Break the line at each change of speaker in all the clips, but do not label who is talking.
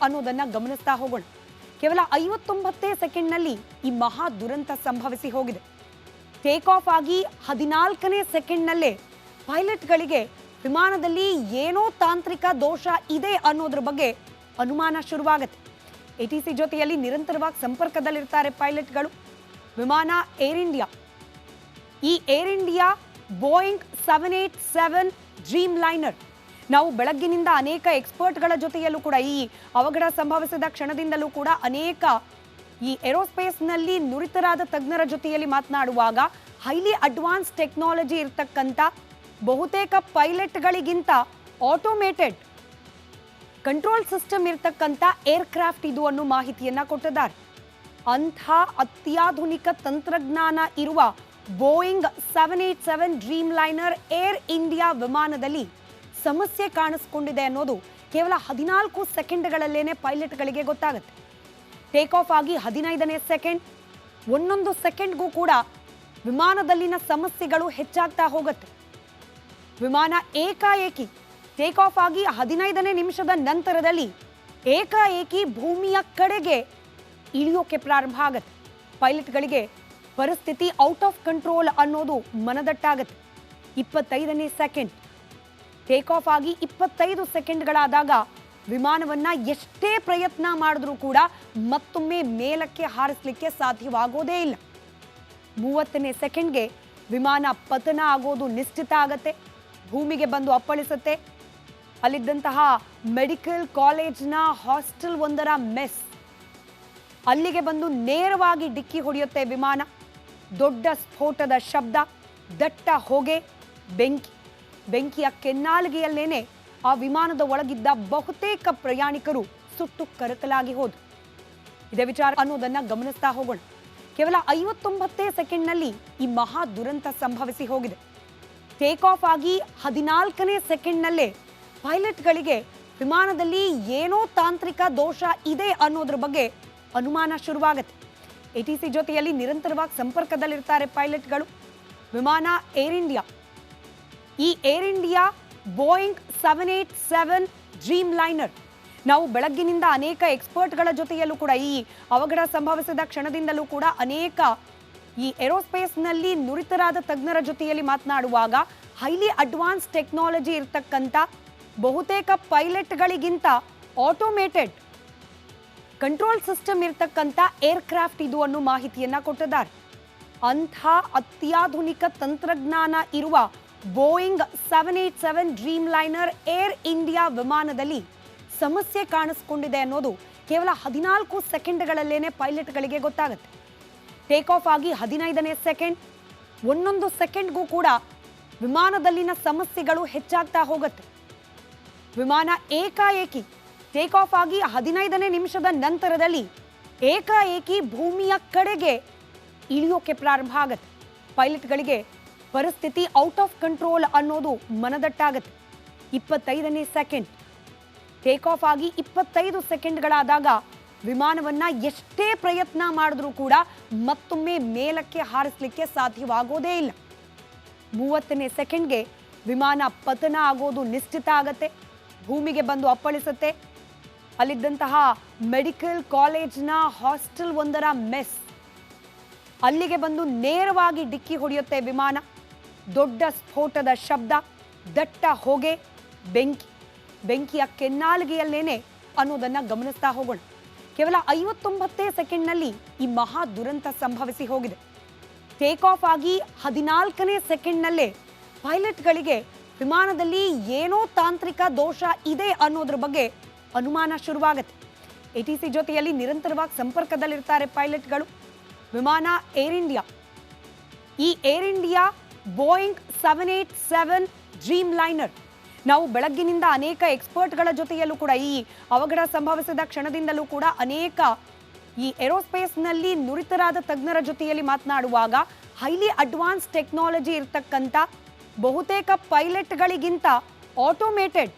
ಅನ್ನೋದನ್ನ ಗಮನಿಸ್ತಾ ಹೋಗೋಣ. ಕೇವಲ 59 ಸೆಕೆಂಡ್ನಲ್ಲಿ ಈ ಮಹಾ ದುರಂತ ಸಂಭವಿಸಿ ಹೋಗಿದೆ. ಟೇಕ್ ಆಫ್ ಆಗಿ 14ನೇ ಸೆಕೆಂಡ್ನಲ್ಲೇ ಪೈಲಟ್ಗಳಿಗೆ ವಿಮಾನದಲ್ಲಿ ಏನೋ ತಾಂತ್ರಿಕ ದೋಷ ಇದೆ ಅನ್ನೋದ್ರ ಬಗ್ಗೆ ಅನುಮಾನ ಶುರುವಾಗುತ್ತೆ. ಎಟಿಸಿ ಜೊತೆಯಲ್ಲಿ ನಿರಂತರವಾಗಿ ಸಂಪರ್ಕದಲ್ಲಿರ್ತಾರೆ ಪೈಲಟ್ಗಳು. ವಿಮಾನ ಏರ್ ಇಂಡಿಯಾ, ಈ air India Boeing 787 dream liner. ನಾವು ಬೆಳಗ್ಗಿನಿಂದ ಅನೇಕ ಎಕ್ಸ್ಪರ್ಟ್ಗಳ ಜೊತೆಯಲ್ಲೂ ಕೂಡ ಈ ಅವಘಡ ಸಂಭವಿಸಿದ ಕ್ಷಣದಿಂದಲೂ ಕೂಡ ಅನೇಕ ಈ ಏರೋಸ್ಪೇಸ್ನಲ್ಲಿ ನುರಿತರಾದ ತಜ್ಞರ ಜೊತೆಯಲ್ಲಿ ಮಾತನಾಡುವಾಗ ಹೈಲಿ ಅಡ್ವಾನ್ಸ್ ಟೆಕ್ನಾಲಜಿ ಇರತಕ್ಕಂಥ ಬಹುತೇಕ ಪೈಲಟ್ಗಳಿಗಿಂತ ಆಟೋಮೇಟೆಡ್ ಕಂಟ್ರೋಲ್ ಸಿಸ್ಟಮ್ ಇರತಕ್ಕಂಥ ಏರ್ಕ್ರಾಫ್ಟ್ ಇದು ಅನ್ನೋ ಮಾಹಿತಿಯನ್ನ ಕೊಟ್ಟಿದ್ದಾರೆ. ಅಂಥ ಅತ್ಯಾಧುನಿಕ ತಂತ್ರಜ್ಞಾನ ಇರುವ Boeing 787 dream liner air India ವಿಮಾನದಲ್ಲಿ ಸಮಸ್ಯೆ ಕಾಣಿಸ್ಕೊಂಡಿದೆ ಅನ್ನೋದು ಕೇವಲ 14 ಸೆಕೆಂಡ್ಗಳಲ್ಲೇನೆ ಪೈಲಟ್ಗಳಿಗೆ ಗೊತ್ತಾಗುತ್ತೆ. ಟೇಕ್ ಆಫ್ ಆಗಿ 15ನೇ ಸೆಕೆಂಡ್, ಒಂದೊಂದು ಸೆಕೆಂಡ್ಗೂ ಕೂಡ ವಿಮಾನದಲ್ಲಿನ ಸಮಸ್ಯೆಗಳು ಹೆಚ್ಚಾಗ್ತಾ ಹೋಗುತ್ತೆ. ವಿಮಾನ ಏಕಾಏಕಿ ಟೇಕ್ ಆಫ್ ಆಗಿ 15ನೇ ನಿಮಿಷದ ನಂತರದಲ್ಲಿ ಏಕಾಏಕಿ ಭೂಮಿಯ ಕಡೆಗೆ ಇಳಿಯೋಕೆ ಪ್ರಾರಂಭ ಆಗುತ್ತೆ. ಪೈಲಟ್ಗಳಿಗೆ ಪರಿಸ್ಥಿತಿ ಔಟ್ ಆಫ್ ಕಂಟ್ರೋಲ್ ಅನ್ನೋದು ಮನದಟ್ಟಾಗುತ್ತೆ. 25ನೇ ಸೆಕೆಂಡ್, ಟೇಕ್ ಆಫ್ ಆಗಿ 25 ಸೆಕೆಂಡ್ಗಳಾದಾಗ ವಿಮಾನವನ್ನ ಎಷ್ಟೇ ಪ್ರಯತ್ನ ಮಾಡಿದ್ರೂ ಕೂಡ ಮತ್ತೊಮ್ಮೆ ಮೇಲಕ್ಕೆ ಹಾರಿಸಲಿಕ್ಕೆ ಸಾಧ್ಯವಾಗೋದೇ ಇಲ್ಲ. 30ನೇ ಸೆಕೆಂಡ್ಗೆ ವಿಮಾನ ಪತನ ಆಗೋದು ನಿಶ್ಚಿತ ಆಗತ್ತೆ. ಭೂಮಿಗೆ ಬಂದು ಅಪ್ಪಳಿಸುತ್ತೆ. ಅಲ್ಲಿದ್ದಂತಹ ಮೆಡಿಕಲ್ ಕಾಲೇಜ್ನ ಹಾಸ್ಟೆಲ್ ಒಂದರ ಮೆಸ್, ಅಲ್ಲಿಗೆ ಬಂದು ನೇರವಾಗಿ ಡಿಕ್ಕಿ ಹೊಡೆಯುತ್ತೆ ವಿಮಾನ. ದೊಡ್ಡ ಸ್ಫೋಟದ ಶಬ್ದ, ದಟ್ಟ ಹೊಗೆ, ಬೆಂಕಿಯ ಕೆನ್ನಾಲಿಗೆಯಲ್ಲೇನೆ ಆ ವಿಮಾನದ ಒಳಗಿದ್ದ ಬಹುತೇಕ ಪ್ರಯಾಣಿಕರು ಸುಟ್ಟು ಕರಕಲಾಗಿ ಹೋದರು. ಇದೇ ವಿಚಾರ ಅನ್ನೋದನ್ನ ಗಮನಿಸ್ತಾ ಹೋಗೋಣ. ಕೇವಲ 59 ಸೆಕೆಂಡ್ನಲ್ಲಿ ಈ ಮಹಾ ದುರಂತ ಸಂಭವಿಸಿ ಹೋಗಿದೆ. ಟೇಕ್ ಆಫ್ ಆಗಿ 14ನೇ ಸೆಕೆಂಡ್ನಲ್ಲೇ ಪೈಲಟ್ಗಳಿಗೆ ವಿಮಾನದಲ್ಲಿ ಏನೋ ತಾಂತ್ರಿಕ ದೋಷ ಇದೆ ಅನ್ನೋದ್ರ ಬಗ್ಗೆ ಅನುಮಾನ ಶುರುವಾಗುತ್ತೆ. ಎಟಿಸಿ ಜೊತೆಯಲ್ಲಿ ನಿರಂತರವಾಗಿ ಸಂಪರ್ಕದಲ್ಲಿರ್ತಾರೆ ಪೈಲಟ್ಗಳು. ವಿಮಾನ ಏರ್ ಇಂಡಿಯಾ, ಈ air India Boeing 787 dream liner. ನಾವು ಬೆಳಗ್ಗಿನಿಂದ ಅನೇಕ ಎಕ್ಸ್ಪರ್ಟ್ಗಳ ಜೊತೆಯಲ್ಲೂ ಕೂಡ ಈ ಅವಘಡ ಸಂಭವಿಸಿದ ಕ್ಷಣದಿಂದಲೂ ಕೂಡ ಅನೇಕ ಈ ಏರೋಸ್ಪೇಸ್ನಲ್ಲಿ ನುರಿತರಾದ ತಜ್ಞರ ಜೊತೆಯಲ್ಲಿ ಮಾತನಾಡುವಾಗ ಹೈಲಿ ಅಡ್ವಾನ್ಸ್ ಟೆಕ್ನಾಲಜಿ ಇರತಕ್ಕಂಥ ಬಹುತೇಕ ಪೈಲಟ್ಗಳಿಗಿಂತ ಆಟೋಮೇಟೆಡ್ ಕಂಟ್ರೋಲ್ ಸಿಸ್ಟಮ್ ಇರತಕ್ಕಂಥ ಏರ್ಕ್ರಾಫ್ಟ್ ಇದು ಅನ್ನೋ ಮಾಹಿತಿಯನ್ನ ಕೊಟ್ಟಿದ್ದಾರೆ. ಅಂಥ ಅತ್ಯಾಧುನಿಕ ತಂತ್ರಜ್ಞಾನ ಇರುವ Boeing 787 dream liner air India ವಿಮಾನದಲ್ಲಿ ಸಮಸ್ಯೆ ಕಾಣಿಸ್ಕೊಂಡಿದೆ ಅನ್ನೋದು ಕೇವಲ 14 ಸೆಕೆಂಡ್ಗಳಲ್ಲೇನೆ ಪೈಲಟ್ಗಳಿಗೆ ಗೊತ್ತಾಗುತ್ತೆ. ಟೇಕ್ ಆಫ್ ಆಗಿ 15ನೇ ಸೆಕೆಂಡ್, ಒಂದೊಂದು ಸೆಕೆಂಡ್ಗೂ ಕೂಡ ವಿಮಾನದಲ್ಲಿನ ಸಮಸ್ಯೆಗಳು ಹೆಚ್ಚಾಗ್ತಾ ಹೋಗುತ್ತೆ. ವಿಮಾನ ಏಕಾಏಕಿ ಟೇಕ್ ಆಫ್ ಆಗಿ 15ನೇ ನಿಮಿಷದ ನಂತರದಲ್ಲಿ ಏಕಾಏಕಿ ಭೂಮಿಯ ಕಡೆಗೆ ಇಳಿಯೋಕೆ ಪ್ರಾರಂಭ ಆಗುತ್ತೆ. ಪೈಲಟ್ಗಳಿಗೆ ಪರಿಸ್ಥಿತಿ ಔಟ್ ಆಫ್ ಕಂಟ್ರೋಲ್ ಅನ್ನೋದು ಮನದಟ್ಟಾಗುತ್ತೆ. 25ನೇ ಸೆಕೆಂಡ್, ಟೇಕ್ ಆಫ್ ಆಗಿ 25 ಸೆಕೆಂಡ್ಗಳಾದಾಗ ವಿಮಾನವನ್ನ ಎಷ್ಟೇ ಪ್ರಯತ್ನ ಮಾಡಿದ್ರೂ ಕೂಡ ಮತ್ತೊಮ್ಮೆ ಮೇಲಕ್ಕೆ ಹಾರಿಸಲಿಕ್ಕೆ ಸಾಧ್ಯವಾಗೋದೇ ಇಲ್ಲ. 30ನೇ ಸೆಕೆಂಡ್ಗೆ ವಿಮಾನ ಪತನ ಆಗೋದು ನಿಶ್ಚಿತ ಆಗತ್ತೆ. ಭೂಮಿಗೆ ಬಂದು ಅಪ್ಪಳಿಸುತ್ತೆ. ಅಲ್ಲಿದ್ದಂತಹ ಮೆಡಿಕಲ್ ಕಾಲೇಜ್ನ ಹಾಸ್ಟೆಲ್ ಒಂದರ ಮೆಸ್, ಅಲ್ಲಿಗೆ ಬಂದು ನೇರವಾಗಿ ಡಿಕ್ಕಿ ಹೊಡೆಯುತ್ತೆ ವಿಮಾನ. ದೊಡ್ಡ ಸ್ಫೋಟದ ಶಬ್ದ, ದಟ್ಟ ಹೊಗೆ, ಬೆಂಕಿಯ ಕೆನ್ನಾಲಿಗೆಯಲ್ಲೇನೆ ಅನ್ನೋದನ್ನ ಗಮನಿಸ್ತಾ ಹೋಗೋಣ. ಕೇವಲ 59 ಸೆಕೆಂಡ್ನಲ್ಲಿ ಈ ಮಹಾ ದುರಂತ ಸಂಭವಿಸಿ ಹೋಗಿದೆ. ಟೇಕ್ ಆಫ್ ಆಗಿ 14ನೇ ಸೆಕೆಂಡ್ನಲ್ಲೇ ಪೈಲಟ್ಗಳಿಗೆ ವಿಮಾನದಲ್ಲಿ ಏನೋ ತಾಂತ್ರಿಕ ದೋಷ ಇದೆ ಅನ್ನೋದ್ರ ಬಗ್ಗೆ ಅನುಮಾನ ಶುರುವಾಗುತ್ತೆ. ಎಟಿಸಿ ಜೊತೆಯಲ್ಲಿ ನಿರಂತರವಾಗಿ ಸಂಪರ್ಕದಲ್ಲಿರ್ತಾರೆ ಪೈಲಟ್ಗಳು. ವಿಮಾನ ಏರ್ ಇಂಡಿಯಾ, ಈ air India Boeing 787 dream liner. ನಾವು ಬೆಳಗ್ಗಿನಿಂದ ಅನೇಕ ಎಕ್ಸ್ಪರ್ಟ್ಗಳ ಜೊತೆಯಲ್ಲೂ ಕೂಡ ಈ ಅವಘಡ ಸಂಭವಿಸಿದ ಕ್ಷಣದಿಂದಲೂ ಕೂಡ ಅನೇಕ ಈ ಏರೋಸ್ಪೇಸ್ನಲ್ಲಿ ನುರಿತರಾದ ತಜ್ಞರ ಜೊತೆಯಲ್ಲಿ ಮಾತನಾಡುವಾಗ ಹೈಲಿ ಅಡ್ವಾನ್ಸ್ ಟೆಕ್ನಾಲಜಿ ಇರತಕ್ಕಂಥ ಬಹುತೇಕ ಪೈಲಟ್ಗಳಿಗಿಂತ ಆಟೋಮೇಟೆಡ್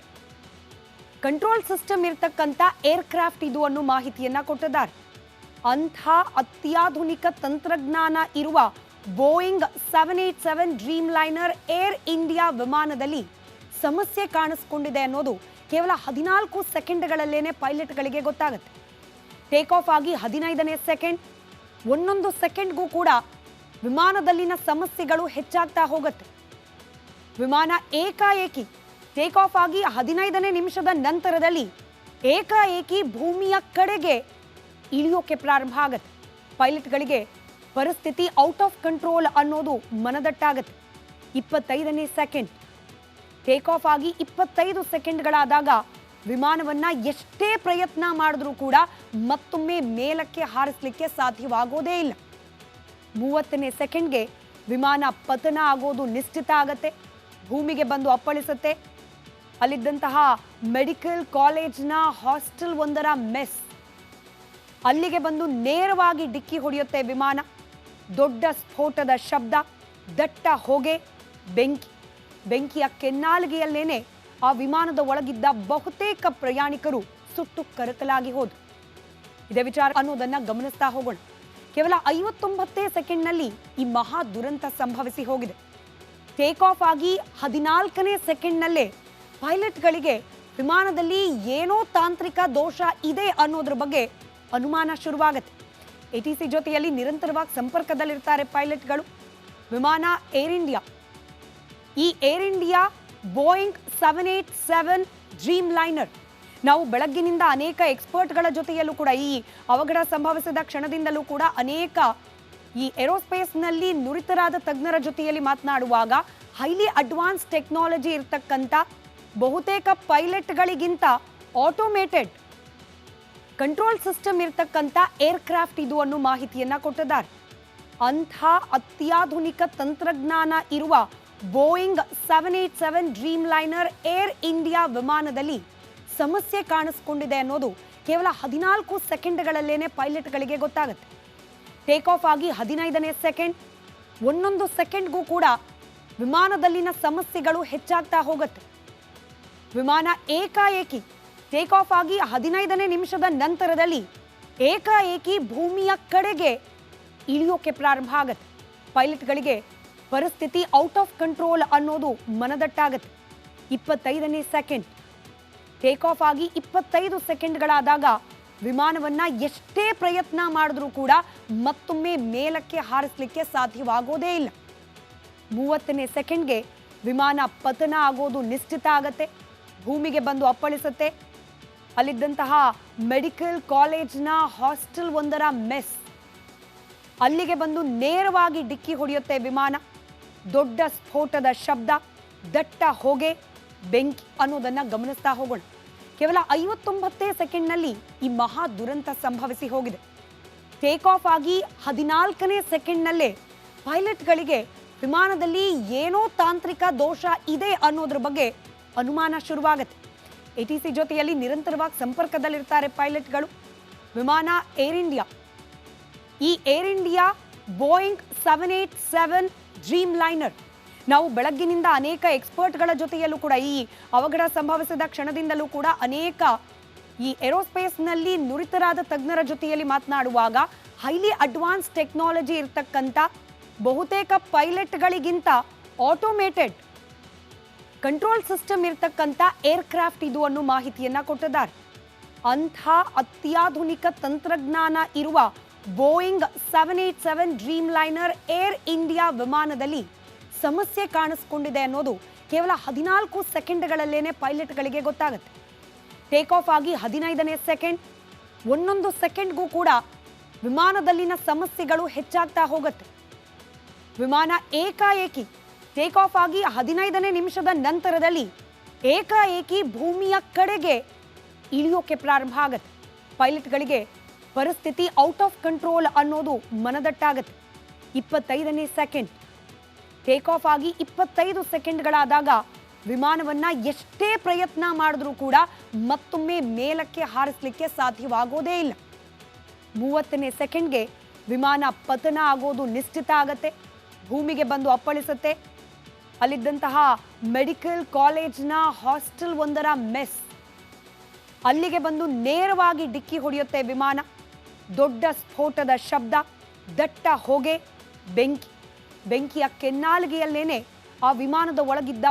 ಕಂಟ್ರೋಲ್ ಸಿಸ್ಟಮ್ ಇರತಕ್ಕಂಥ ಏರ್ಕ್ರಾಫ್ಟ್ ಇದು ಅನ್ನೋ ಮಾಹಿತಿಯನ್ನ ಕೊಟ್ಟಿದ್ದಾರೆ. ಅಂಥ ಅತ್ಯಾಧುನಿಕ ತಂತ್ರಜ್ಞಾನ ಇರುವ Boeing 787 dream liner air India ವಿಮಾನದಲ್ಲಿ ಸಮಸ್ಯೆ ಕಾಣಿಸ್ಕೊಂಡಿದೆ ಅನ್ನೋದು ಕೇವಲ 14 ಸೆಕೆಂಡ್ಗಳಲ್ಲೇನೆ ಪೈಲಟ್ಗಳಿಗೆ ಗೊತ್ತಾಗುತ್ತೆ. ಟೇಕ್ ಆಫ್ ಆಗಿ 15ನೇ ಸೆಕೆಂಡ್, ಒಂದೊಂದು ಸೆಕೆಂಡ್ಗೂ ಕೂಡ ವಿಮಾನದಲ್ಲಿನ ಸಮಸ್ಯೆಗಳು ಹೆಚ್ಚಾಗ್ತಾ ಹೋಗುತ್ತೆ. ವಿಮಾನ ಏಕಾಏಕಿ ಟೇಕ್ ಆಫ್ ಆಗಿ 15ನೇ ನಿಮಿಷದ ನಂತರದಲ್ಲಿ ಏಕಾಏಕಿ ಭೂಮಿಯ ಕಡೆಗೆ ಇಳಿಯೋಕೆ ಪ್ರಾರಂಭ ಆಗುತ್ತೆ. ಪೈಲಟ್ಗಳಿಗೆ ಪರಿಸ್ಥಿತಿ ಔಟ್ ಆಫ್ ಕಂಟ್ರೋಲ್ ಅನ್ನೋದು ಮನದಟ್ಟಾಗುತ್ತೆ. 25ನೇ ಸೆಕೆಂಡ್ ಟೇಕ್ ಆಫ್ ಆಗಿ 25 ಸೆಕೆಂಡ್ಗಳಾದಾಗ ವಿಮಾನವನ್ನ ಎಷ್ಟೇ ಪ್ರಯತ್ನ ಮಾಡಿದ್ರೂ ಕೂಡ ಮತ್ತೊಮ್ಮೆ ಮೇಲಕ್ಕೆ ಹಾರಿಸಲಿಕ್ಕೆ ಸಾಧ್ಯವಾಗೋದೇ ಇಲ್ಲ. 30ನೇ ಸೆಕೆಂಡ್ಗೆ ವಿಮಾನ ಪತನ ಆಗೋದು ನಿಶ್ಚಿತ ಆಗತ್ತೆ. ಭೂಮಿಗೆ ಬಂದು ಅಪ್ಪಳಿಸುತ್ತೆ. ಅಲ್ಲಿದ್ದಂತಹ ಮೆಡಿಕಲ್ ಕಾಲೇಜ್ನ ಹಾಸ್ಟೆಲ್ ಒಂದರ ಮೆಸ್ ಅಲ್ಲಿಗೆ ಬಂದು ನೇರವಾಗಿ ಡಿಕ್ಕಿ ಹೊಡೆಯುತ್ತೆ ವಿಮಾನ. ದೊಡ್ಡ ಸ್ಫೋಟದ ಶಬ್ದ, ದಟ್ಟ ಹೊಗೆ, ಬೆಂಕಿಯ ಕೆನ್ನಾಲಿಗೆಯಲ್ಲೇನೆ ಆ ವಿಮಾನದ ಒಳಗಿದ್ದ ಬಹುತೇಕ ಪ್ರಯಾಣಿಕರು ಸುಟ್ಟು ಕರಕಲಾಗಿ ಹೋದ್ರು. ಇದೇ ವಿಚಾರ ಅನ್ನೋದನ್ನ ಗಮನಿಸ್ತಾ ಹೋಗೋಣ. ಕೇವಲ 59 ಸೆಕೆಂಡ್ನಲ್ಲಿ ಈ ಮಹಾ ದುರಂತ ಸಂಭವಿಸಿ ಹೋಗಿದೆ. ಟೇಕ್ ಆಫ್ ಆಗಿ 14ನೇ ಸೆಕೆಂಡ್ನಲ್ಲೇ ಪೈಲಟ್ಗಳಿಗೆ ವಿಮಾನದಲ್ಲಿ ಏನೋ ತಾಂತ್ರಿಕ ದೋಷ ಇದೆ ಅನ್ನೋದ್ರ ಬಗ್ಗೆ ಅನುಮಾನ ಶುರುವಾಗುತ್ತೆ. ATC ಜೊತೆಯಲ್ಲಿ ನಿರಂತರವಾಗಿ ಸಂಪರ್ಕದಲ್ಲಿರ್ತಾರೆ ಪೈಲಟ್ಗಳು. ವಿಮಾನ ಏರ್ ಇಂಡಿಯಾ, ಈ air India Boeing 787 dream liner. ನಾವು ಬೆಳಗ್ಗಿನಿಂದ ಅನೇಕ ಎಕ್ಸ್ಪರ್ಟ್ಗಳ ಜೊತೆಯಲ್ಲೂ ಕೂಡ ಈ ಅವಘಡ ಸಂಭವಿಸಿದ ಕ್ಷಣದಿಂದಲೂ ಕೂಡ ಅನೇಕ ಈ ಏರೋಸ್ಪೇಸ್ನಲ್ಲಿ ನುರಿತರಾದ ತಜ್ಞರ ಜೊತೆಯಲ್ಲಿ ಮಾತನಾಡುವಾಗ ಹೈಲಿ ಅಡ್ವಾನ್ಸ್ ಟೆಕ್ನಾಲಜಿ ಇರತಕ್ಕಂಥ ಬಹುತೇಕ ಪೈಲಟ್ಗಳಿಗಿಂತ ಆಟೋಮೇಟೆಡ್ ಕಂಟ್ರೋಲ್ ಸಿಸ್ಟಮ್ ಇರತಕ್ಕಂಥ ಏರ್ಕ್ರಾಫ್ಟ್ ಇದು ಅನ್ನೋ ಮಾಹಿತಿಯನ್ನ ಕೊಟ್ಟಿದ್ದಾರೆ. ಅಂಥ ಅತ್ಯಾಧುನಿಕ ತಂತ್ರಜ್ಞಾನ ಇರುವ Boeing 787 dream liner air India ವಿಮಾನದಲ್ಲಿ ಸಮಸ್ಯೆ ಕಾಣಿಸ್ಕೊಂಡಿದೆ ಅನ್ನೋದು ಕೇವಲ 14 ಸೆಕೆಂಡ್ಗಳಲ್ಲೇನೆ ಪೈಲಟ್ಗಳಿಗೆ ಗೊತ್ತಾಗುತ್ತೆ. ಟೇಕ್ ಆಫ್ ಆಗಿ 15ನೇ ಸೆಕೆಂಡ್, ಒಂದೊಂದು ಸೆಕೆಂಡ್ಗೂ ಕೂಡ ವಿಮಾನದಲ್ಲಿನ ಸಮಸ್ಯೆಗಳು ಹೆಚ್ಚಾಗ್ತಾ ಹೋಗುತ್ತೆ. ವಿಮಾನ ಏಕಾಏಕಿ ಟೇಕ್ ಆಫ್ ಆಗಿ 15ನೇ ನಿಮಿಷದ ನಂತರದಲ್ಲಿ ಏಕಾಏಕಿ ಭೂಮಿಯ ಕಡೆಗೆ ಇಳಿಯೋಕೆ ಪ್ರಾರಂಭ ಆಗುತ್ತೆ. ಪೈಲಟ್ಗಳಿಗೆ ಪರಿಸ್ಥಿತಿ ಔಟ್ ಆಫ್ ಕಂಟ್ರೋಲ್ ಅನ್ನೋದು ಮನದಟ್ಟಾಗುತ್ತೆ. 25ನೇ ಸೆಕೆಂಡ್ ಟೇಕ್ ಆಫ್ ಆಗಿ 25 ಸೆಕೆಂಡ್ಗಳಾದಾಗ ವಿಮಾನವನ್ನ ಎಷ್ಟೇ ಪ್ರಯತ್ನ ಮಾಡಿದ್ರೂ ಕೂಡ ಮತ್ತೊಮ್ಮೆ ಮೇಲಕ್ಕೆ ಹಾರಿಸಲಿಕ್ಕೆ ಸಾಧ್ಯವಾಗೋದೇ ಇಲ್ಲ. 30ನೇ ಸೆಕೆಂಡ್ಗೆ ವಿಮಾನ ಪತನ ಆಗೋದು ನಿಶ್ಚಿತ ಆಗತ್ತೆ. ಭೂಮಿಗೆ ಬಂದು ಅಪ್ಪಳಿಸುತ್ತೆ. ಅಲ್ಲಿದ್ದಂತಹ ಮೆಡಿಕಲ್ ಕಾಲೇಜ್ನ ಹಾಸ್ಟೆಲ್ ಒಂದರ ಮೆಸ್ ಅಲ್ಲಿಗೆ ಬಂದು ನೇರವಾಗಿ ಡಿಕ್ಕಿ ಹೊಡೆಯುತ್ತೆ ವಿಮಾನ. ದೊಡ್ಡ ಸ್ಫೋಟದ ಶಬ್ದ, ದಟ್ಟ ಹೊಗೆ, ಬೆಂಕಿ ಅನ್ನೋದನ್ನ ಗಮನಿಸ್ತಾ ಹೋಗೋಣ. ಕೇವಲ 59 ಸೆಕೆಂಡ್ನಲ್ಲಿ ಈ ಮಹಾ ದುರಂತ ಸಂಭವಿಸಿ ಹೋಗಿದೆ. ಟೇಕ್ ಆಫ್ ಆಗಿ 14ನೇ ಸೆಕೆಂಡ್ನಲ್ಲೇ ಪೈಲಟ್ಗಳಿಗೆ ವಿಮಾನದಲ್ಲಿ ಏನೋ ತಾಂತ್ರಿಕ ದೋಷ ಇದೆ ಅನ್ನೋದ್ರ ಬಗ್ಗೆ ಅನುಮಾನ ಶುರುವಾಗುತ್ತೆ. ATC ಜೊತೆಯಲ್ಲಿ ನಿರಂತರವಾಗಿ ಸಂಪರ್ಕದಲ್ಲಿರ್ತಾರೆ ಪೈಲಟ್ಗಳು. ವಿಮಾನ ಏರ್ ಇಂಡಿಯಾ, ಈ air India Boeing 787 dream liner. ನಾವು ಬೆಳಗ್ಗಿನಿಂದ ಅನೇಕ ಎಕ್ಸ್ಪರ್ಟ್ಗಳ ಜೊತೆಯಲ್ಲೂ ಕೂಡ ಈ ಅವಘಡ ಸಂಭವಿಸಿದ ಕ್ಷಣದಿಂದಲೂ ಕೂಡ ಅನೇಕ ಈ ಏರೋಸ್ಪೇಸ್ನಲ್ಲಿ ನುರಿತರಾದ ತಜ್ಞರ ಜೊತೆಯಲ್ಲಿ ಮಾತನಾಡುವಾಗ ಹೈಲಿ ಅಡ್ವಾನ್ಸ್ ಟೆಕ್ನಾಲಜಿ ಇರತಕ್ಕಂಥ ಬಹುತೇಕ ಪೈಲಟ್ಗಳಿಗಿಂತ ಆಟೋಮೇಟೆಡ್ ಕಂಟ್ರೋಲ್ ಸಿಸ್ಟಮ್ ಇರತಕ್ಕಂಥ ಏರ್ಕ್ರಾಫ್ಟ್ ಇದು ಅನ್ನೋ ಮಾಹಿತಿಯನ್ನ ಕೊಟ್ಟಿದ್ದಾರೆ. ಅಂಥ ಅತ್ಯಾಧುನಿಕ ತಂತ್ರಜ್ಞಾನ ಇರುವ Boeing 787 dream liner air India ವಿಮಾನದಲ್ಲಿ ಸಮಸ್ಯೆ ಕಾಣಿಸ್ಕೊಂಡಿದೆ ಅನ್ನೋದು ಕೇವಲ 14 ಸೆಕೆಂಡ್ಗಳಲ್ಲೇನೆ ಪೈಲಟ್ಗಳಿಗೆ ಗೊತ್ತಾಗುತ್ತೆ. ಟೇಕ್ ಆಫ್ ಆಗಿ 15ನೇ ಸೆಕೆಂಡ್, ಒಂದೊಂದು ಸೆಕೆಂಡ್ಗೂ ಕೂಡ ವಿಮಾನದಲ್ಲಿನ ಸಮಸ್ಯೆಗಳು ಹೆಚ್ಚಾಗ್ತಾ ಹೋಗುತ್ತೆ. ವಿಮಾನ ಏಕಾಏಕಿ ಟೇಕ್ ಆಫ್ ಆಗಿ 15ನೇ ನಿಮಿಷದ ನಂತರದಲ್ಲಿ ಏಕಾಏಕಿ ಭೂಮಿಯ ಕಡೆಗೆ ಇಳಿಯೋಕೆ ಪ್ರಾರಂಭ ಆಗುತ್ತೆ. ಪೈಲಟ್ಗಳಿಗೆ ಪರಿಸ್ಥಿತಿ ಔಟ್ ಆಫ್ ಕಂಟ್ರೋಲ್ ಅನ್ನೋದು ಮನದಟ್ಟಾಗುತ್ತೆ. 25ನೇ ಸೆಕೆಂಡ್ ಟೇಕ್ ಆಫ್ ಆಗಿ 25 ಸೆಕೆಂಡ್ಗಳಾದಾಗ ವಿಮಾನವನ್ನ ಎಷ್ಟೇ ಪ್ರಯತ್ನ ಮಾಡಿದ್ರೂ ಕೂಡ ಮತ್ತೊಮ್ಮೆ ಮೇಲಕ್ಕೆ ಹಾರಿಸಲಿಕ್ಕೆ ಸಾಧ್ಯವಾಗೋದೇ ಇಲ್ಲ. 30ನೇ ಸೆಕೆಂಡ್ಗೆ ವಿಮಾನ ಪತನ ಆಗೋದು ನಿಶ್ಚಿತ ಆಗತ್ತೆ. ಭೂಮಿಗೆ ಬಂದು ಅಪ್ಪಳಿಸುತ್ತೆ. ಅಲ್ಲಿದ್ದಂತಹ ಮೆಡಿಕಲ್ ಕಾಲೇಜ್ನ ಹಾಸ್ಟೆಲ್ ಒಂದರ ಮೆಸ್ ಅಲ್ಲಿಗೆ ಬಂದು ನೇರವಾಗಿ ಡಿಕ್ಕಿ ಹೊಡೆಯುತ್ತೆ ವಿಮಾನ. ದೊಡ್ಡ ಸ್ಫೋಟದ ಶಬ್ದ, ದಟ್ಟ ಹೊಗೆ, ಬೆಂಕಿಯ ಕೆನ್ನಾಲಿಗೆಯಲ್ಲೇನೆ ಆ ವಿಮಾನದ ಒಳಗಿದ್ದ